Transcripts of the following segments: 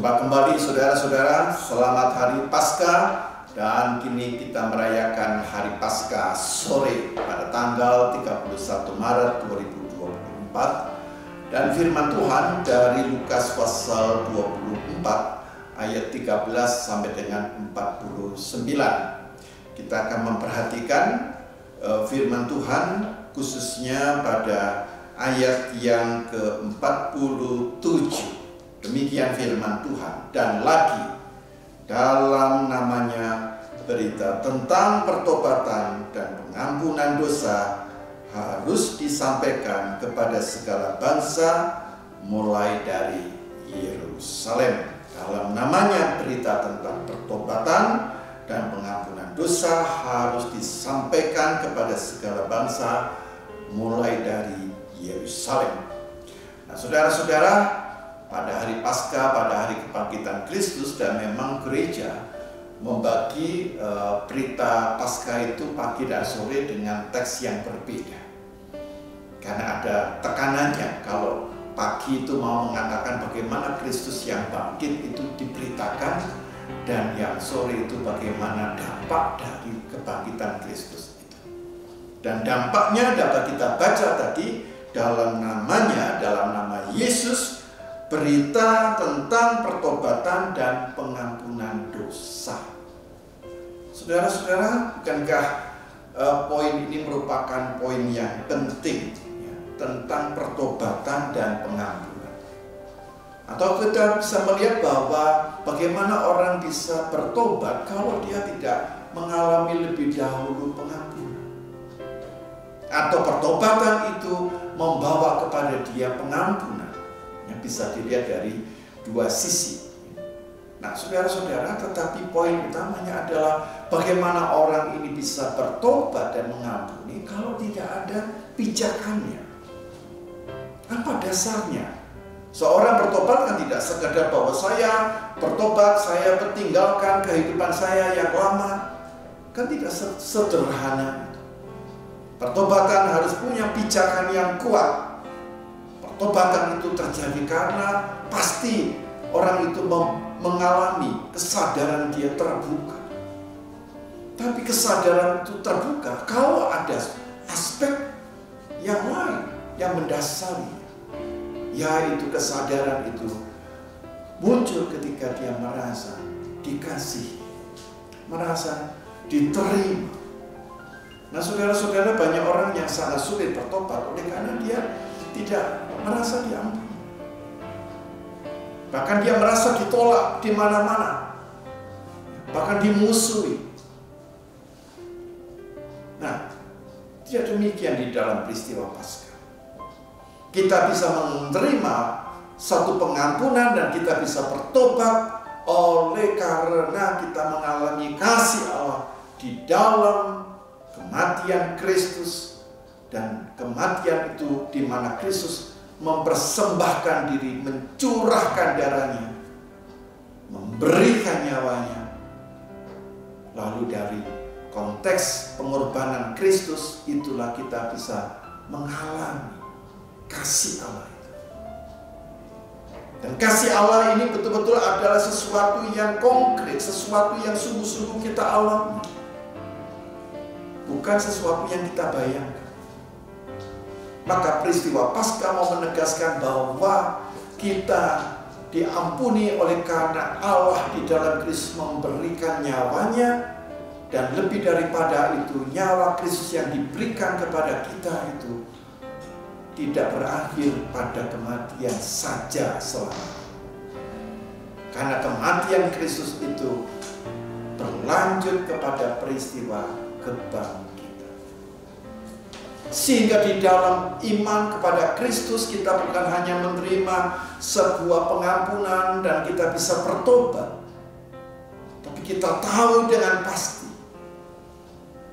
Jumpa kembali saudara-saudara, selamat Hari Paskah. Dan kini kita merayakan Hari Paskah sore pada tanggal 31 Maret 2024. Dan firman Tuhan dari Lukas pasal 24 ayat 13 sampai dengan 49. Kita akan memperhatikan firman Tuhan khususnya pada ayat yang ke-47. Demikian firman Tuhan. Dan lagi dalam namanya berita tentang pertobatan dan pengampunan dosa harus disampaikan kepada segala bangsa mulai dari Yerusalem. Dalam namanya berita tentang pertobatan dan pengampunan dosa harus disampaikan kepada segala bangsa mulai dari Yerusalem. Nah, saudara-saudara, pada hari Paskah, pada hari kebangkitan Kristus, dan memang gereja membagi berita Paskah itu pagi dan sore dengan teks yang berbeda. Karena ada tekanannya, kalau pagi itu mau mengatakan bagaimana Kristus yang bangkit itu diberitakan, dan yang sore itu bagaimana dampak dari kebangkitan Kristus itu. Dan dampaknya dapat kita baca tadi dalam namanya, dalam nama Yesus, berita tentang pertobatan dan pengampunan dosa. Saudara-saudara, bukankah poin ini merupakan poin yang penting ya, tentang pertobatan dan pengampunan? Atau kita bisa melihat bahwa bagaimana orang bisa bertobat kalau dia tidak mengalami lebih dahulu pengampunan? Atau pertobatan itu membawa kepada dia pengampunan? Yang bisa dilihat dari dua sisi. Nah, saudara-saudara, tetapi poin utamanya adalah bagaimana orang ini bisa bertobat dan mengampuni kalau tidak ada pijakannya. Apa dasarnya? Seorang bertobat kan tidak sekedar bahwa saya bertobat, saya tinggalkan kehidupan saya yang lama. Kan tidak sederhana itu. Pertobatan harus punya pijakan yang kuat. Pertobatan itu terjadi karena pasti orang itu mengalami kesadaran dia terbuka. Tapi kesadaran itu terbuka kalau ada aspek yang lain yang mendasari, yaitu kesadaran itu muncul ketika dia merasa dikasihi, merasa diterima. Nah, saudara-saudara, banyak orang yang sangat sulit bertobat oleh karena dia tidak merasa diampuni. Bahkan dia merasa ditolak di mana-mana. Bahkan dimusuhi. Nah, tidak demikian di dalam peristiwa Paskah. Kita bisa menerima satu pengampunan dan kita bisa bertobat oleh karena kita mengalami kasih Allah di dalam kematian Kristus. Dan kematian itu di mana Kristus mempersembahkan diri, mencurahkan darahnya, memberikan nyawanya. Lalu dari konteks pengorbanan Kristus itulah kita bisa mengalami kasih Allah itu. Dan kasih Allah ini betul-betul adalah sesuatu yang konkret, sesuatu yang sungguh-sungguh kita alami. Bukan sesuatu yang kita bayangkan. Maka peristiwa Paskah mau menegaskan bahwa kita diampuni oleh karena Allah di dalam Kristus memberikan nyawanya. Dan lebih daripada itu, nyawa Kristus yang diberikan kepada kita itu tidak berakhir pada kematian saja selamanya. Karena kematian Kristus itu berlanjut kepada peristiwa kebangkitan. Sehingga di dalam iman kepada Kristus kita bukan hanya menerima sebuah pengampunan dan kita bisa bertobat, tapi kita tahu dengan pasti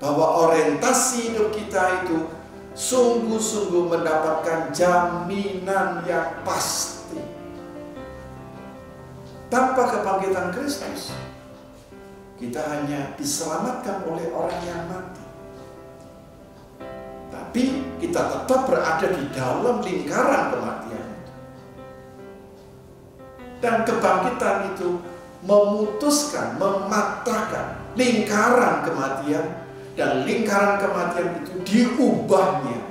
bahwa orientasi hidup kita itu sungguh-sungguh mendapatkan jaminan yang pasti. Tanpa kebangkitan Kristus, kita hanya diselamatkan oleh orang yang mati. Tapi kita tetap berada di dalam lingkaran kematian itu. Dan kebangkitan itu memutuskan, mematahkan lingkaran kematian, dan lingkaran kematian itu diubahnya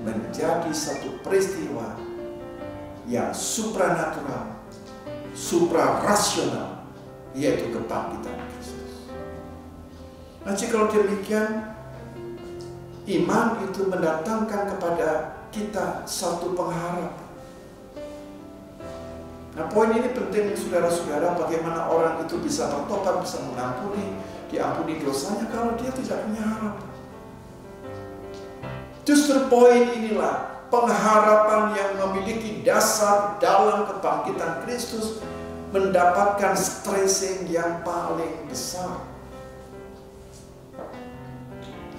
menjadi satu peristiwa yang supranatural, suprarasional, yaitu kebangkitan Kristus. Nah, kalau demikian, iman itu mendatangkan kepada kita satu pengharapan. Nah, poin ini penting, saudara-saudara, bagaimana orang itu bisa bertobat, bisa diampuni dosanya kalau dia tidak punya harapan. Justru poin inilah pengharapan yang memiliki dasar dalam kebangkitan Kristus mendapatkan stressing yang paling besar.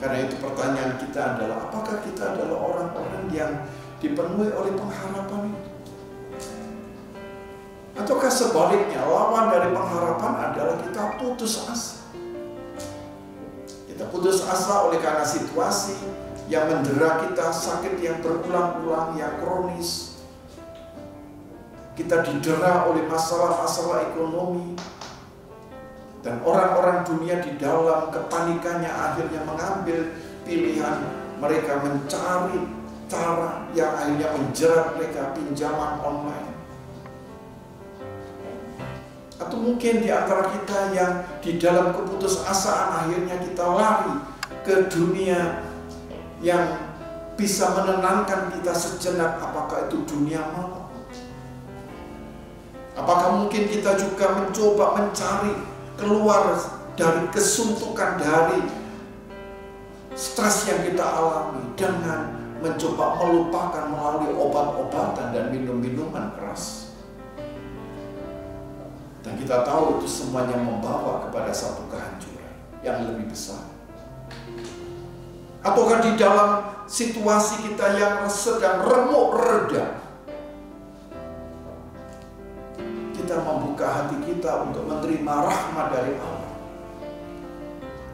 Karena itu pertanyaan kita adalah, apakah kita adalah orang-orang yang dipenuhi oleh pengharapan itu? Ataukah sebaliknya, lawan dari pengharapan adalah kita putus asa. Kita putus asa oleh karena situasi yang mendera kita, sakit yang berulang-ulang, yang kronis. Kita didera oleh masalah-masalah ekonomi. Dan orang-orang dunia di dalam kepanikannya akhirnya mengambil pilihan. Mereka mencari cara yang akhirnya menjerat mereka, pinjaman online. Atau mungkin di antara kita yang di dalam keputusasaan akhirnya kita lari ke dunia yang bisa menenangkan kita sejenak. Apakah itu dunia malam? Apakah mungkin kita juga mencoba mencari keluar dari kesuntukan, dari stres yang kita alami dengan mencoba melupakan melalui obat-obatan dan minum-minuman keras? Dan kita tahu itu semuanya membawa kepada satu kehancuran yang lebih besar. Ataukah di dalam situasi kita yang sedang remuk reda, kita membuka hati kita untuk menerima rahmat dari Allah,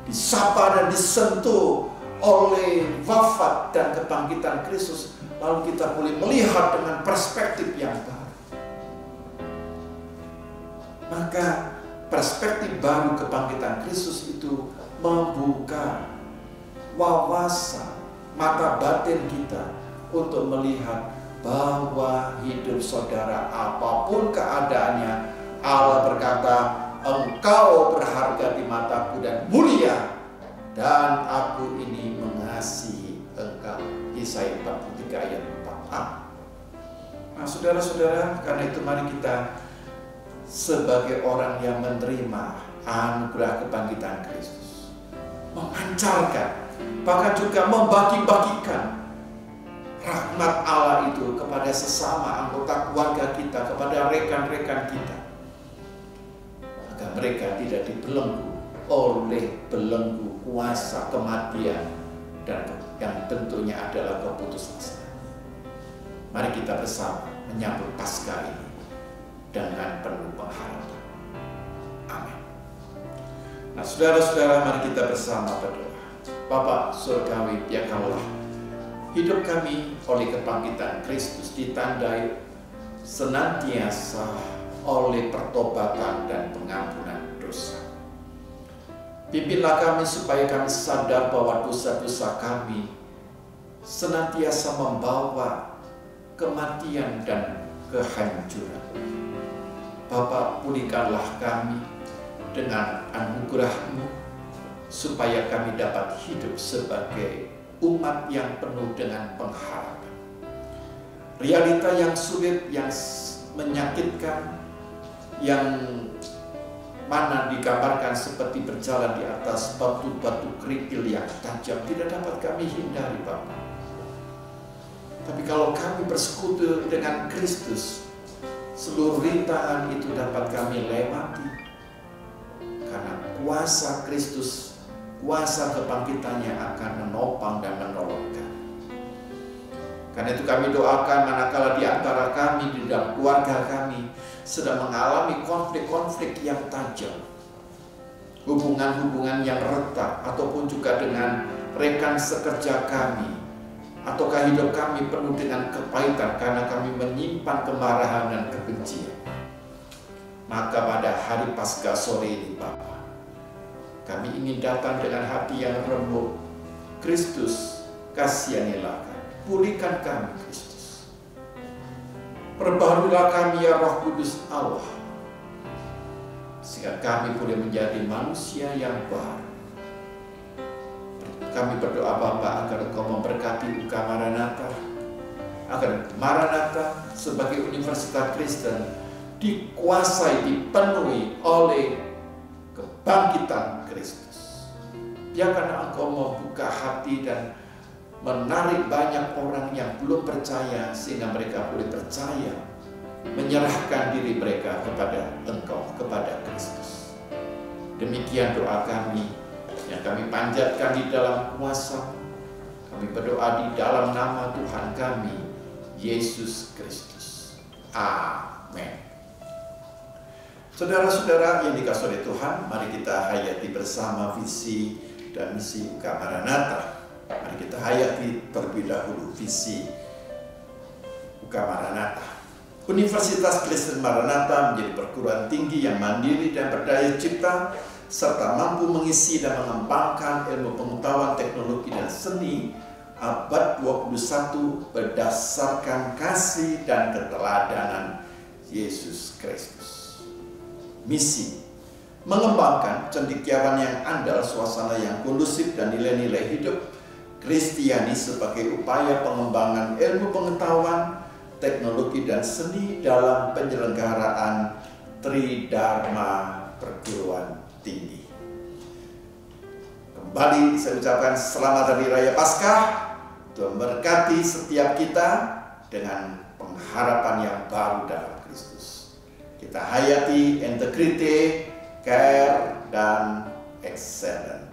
disapa dan disentuh oleh wafat dan kebangkitan Kristus, lalu kita boleh melihat dengan perspektif yang baru. Maka perspektif baru kebangkitan Kristus itu membuka wawasan mata batin kita untuk melihat bahwa hidup saudara apapun keadaannya, Allah berkata, engkau berharga di mataku dan mulia, dan aku ini mengasihi engkau. Yesaya 43 ayat 4a. Nah, saudara-saudara, karena itu mari kita sebagai orang yang menerima anugerah kebangkitan Kristus, memancarkan, bahkan juga membagi-bagikan rahmat Allah itu kepada sesama anggota keluarga kita, kepada rekan-rekan kita, agar mereka tidak dibelenggu oleh belenggu kuasa kematian dan yang tentunya adalah keputusasaan. Mari kita bersama menyambut Paskah ini dengan penuh pengharapan. Amin. Nah, saudara-saudara, mari kita bersama berdoa. Bapa surgawi yang Allah, hidup kami oleh kebangkitan Kristus ditandai senantiasa oleh pertobatan dan pengampunan dosa. Pimpinlah kami supaya kami sadar bahwa dosa-dosa kami senantiasa membawa kematian dan kehancuran. Bapa, pulihkanlah kami dengan anugerah-Mu supaya kami dapat hidup sebagai umat yang penuh dengan pengharapan. Realita yang sulit, yang menyakitkan, yang mana digambarkan seperti berjalan di atas batu-batu kerikil yang tajam, tidak dapat kami hindari, Bapa. Tapi kalau kami bersekutu dengan Kristus, seluruh rintangan itu dapat kami lewati. Karena kuasa Kristus, kuasa kebangkitannya akan menopang dan menolong kami. Karena itu kami doakan manakala di antara kami, di dalam keluarga kami, sedang mengalami konflik-konflik yang tajam, hubungan-hubungan yang retak, ataupun juga dengan rekan sekerja kami, Ataukah hidup kami penuh dengan kepahitan karena kami menyimpan kemarahan dan kebencian? Maka pada hari Paskah sore ini Bapa, kami ingin datang dengan hati yang remuk. Kristus, kasihanilah kami, pulihkan kami Kristus. Perbaharuilah kami ya Roh Kudus Allah, sehingga kami boleh menjadi manusia yang baru. Kami berdoa Bapa agar Engkau memberkati UK Maranatha, agar Maranatha sebagai universitas Kristen dikuasai, dipenuhi oleh kebangkitan Kristus. Biarkan Engkau membuka hati dan menarik banyak orang yang belum percaya, sehingga mereka boleh percaya, menyerahkan diri mereka kepada Engkau, kepada Kristus. Demikian doa kami yang kami panjatkan di dalam kuasa. Kami berdoa di dalam nama Tuhan kami, Yesus Kristus. Amin. Saudara-saudara yang dikasihi oleh Tuhan, mari kita hayati bersama visi dan misi UK Maranatha. Mari kita hayati terlebih dahulu visi UK Maranatha. Universitas Kristen Maranatha menjadi perguruan tinggi yang mandiri dan berdaya cipta, serta mampu mengisi dan mengembangkan ilmu pengetahuan, teknologi, dan seni abad 21 berdasarkan kasih dan keteladanan Yesus Kristus. Misi: mengembangkan cendekiawan yang andal, suasana yang kondusif, dan nilai-nilai hidup Kristiani sebagai upaya pengembangan ilmu pengetahuan, teknologi, dan seni dalam penyelenggaraan Tridharma perguruan tinggi. Kembali saya ucapkan selamat Hari Raya Paskah. Tuhan berkati setiap kita dengan pengharapan yang baru dalam Kristus. Kita hayati integrity, care, dan excellence.